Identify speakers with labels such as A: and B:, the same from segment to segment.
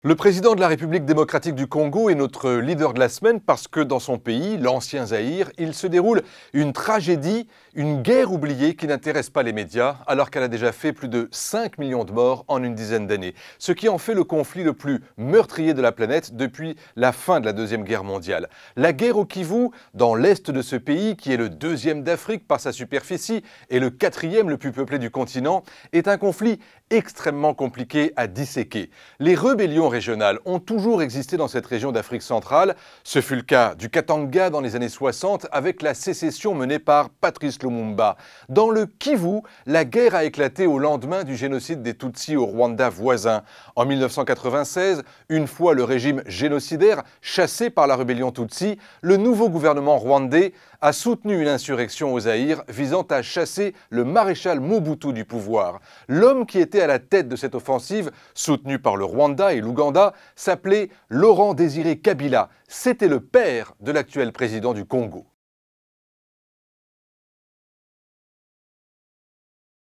A: Le président de la République démocratique du Congo est notre leader de la semaine parce que dans son pays, l'ancien Zaïre, il se déroule une tragédie, une guerre oubliée qui n'intéresse pas les médias alors qu'elle a déjà fait plus de 5 millions de morts en une dizaine d'années. Ce qui en fait le conflit le plus meurtrier de la planète depuis la fin de la Deuxième Guerre mondiale. La guerre au Kivu, dans l'est de ce pays qui est le deuxième d'Afrique par sa superficie et le quatrième le plus peuplé du continent, est un conflit extrêmement compliqué à disséquer. Les rébellions régionales ont toujours existé dans cette région d'Afrique centrale. Ce fut le cas du Katanga dans les années 60 avec la sécession menée par Patrice Lumumba. Dans le Kivu, la guerre a éclaté au lendemain du génocide des Tutsis au Rwanda voisin. En 1996, une fois le régime génocidaire chassé par la rébellion Tutsi, le nouveau gouvernement rwandais a soutenu une insurrection au Zaïre visant à chasser le maréchal Mobutu du pouvoir. L'homme qui était à la tête de cette offensive, soutenue par le Rwanda et l'Ouganda, s'appelait Laurent Désiré Kabila. C'était le père de l'actuel président du Congo.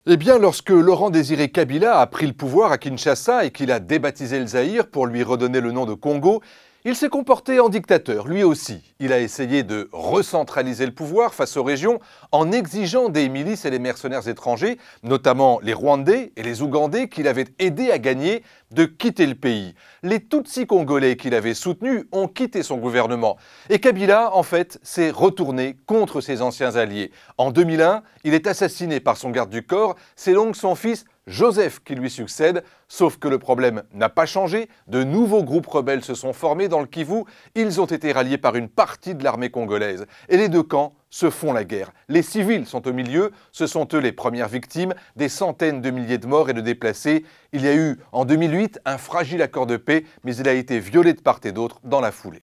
A: Eh bien, lorsque Laurent Désiré Kabila a pris le pouvoir à Kinshasa et qu'il a débaptisé le Zaïre pour lui redonner le nom de Congo, il s'est comporté en dictateur, lui aussi. Il a essayé de recentraliser le pouvoir face aux régions en exigeant des milices et des mercenaires étrangers, notamment les Rwandais et les Ougandais qu'il avait aidés à gagner, de quitter le pays. Les Tutsis congolais qu'il avait soutenus ont quitté son gouvernement. Et Kabila, en fait, s'est retourné contre ses anciens alliés. En 2001, il est assassiné par son garde du corps. C'est donc son fils Joseph qui lui succède, sauf que le problème n'a pas changé. De nouveaux groupes rebelles se sont formés dans le Kivu. Ils ont été ralliés par une partie de l'armée congolaise. Et les deux camps se font la guerre. Les civils sont au milieu, ce sont eux les premières victimes, des centaines de milliers de morts et de déplacés. Il y a eu en 2008 un fragile accord de paix, mais il a été violé de part et d'autre dans la foulée.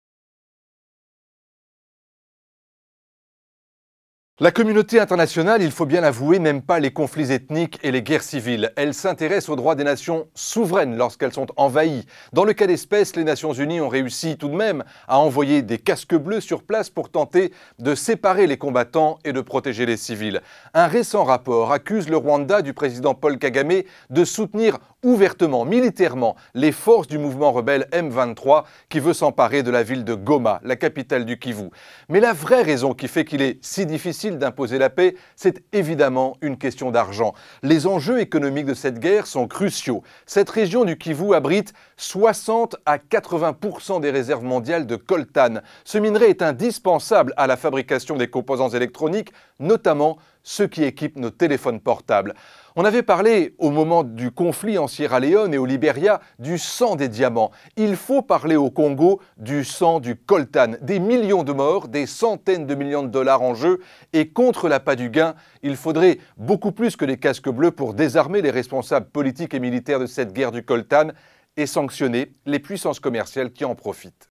A: La communauté internationale, il faut bien l'avouer, n'aime pas les conflits ethniques et les guerres civiles. Elle s'intéresse aux droits des nations souveraines lorsqu'elles sont envahies. Dans le cas d'espèce, les Nations Unies ont réussi tout de même à envoyer des casques bleus sur place pour tenter de séparer les combattants et de protéger les civils. Un récent rapport accuse le Rwanda du président Paul Kagame de soutenir ouvertement, militairement, les forces du mouvement rebelle M23 qui veut s'emparer de la ville de Goma, la capitale du Kivu. Mais la vraie raison qui fait qu'il est si difficile d'imposer la paix, c'est évidemment une question d'argent. Les enjeux économiques de cette guerre sont cruciaux. Cette région du Kivu abrite 60 à 80% des réserves mondiales de coltan. Ce minerai est indispensable à la fabrication des composants électroniques, notamment ceux qui équipent nos téléphones portables. On avait parlé au moment du conflit en Sierra Leone et au Libéria du sang des diamants. Il faut parler au Congo du sang du coltan. Des millions de morts, des centaines de millions de dollars en jeu. Et contre l'appât du gain, il faudrait beaucoup plus que les casques bleus pour désarmer les responsables politiques et militaires de cette guerre du coltan et sanctionner les puissances commerciales qui en profitent.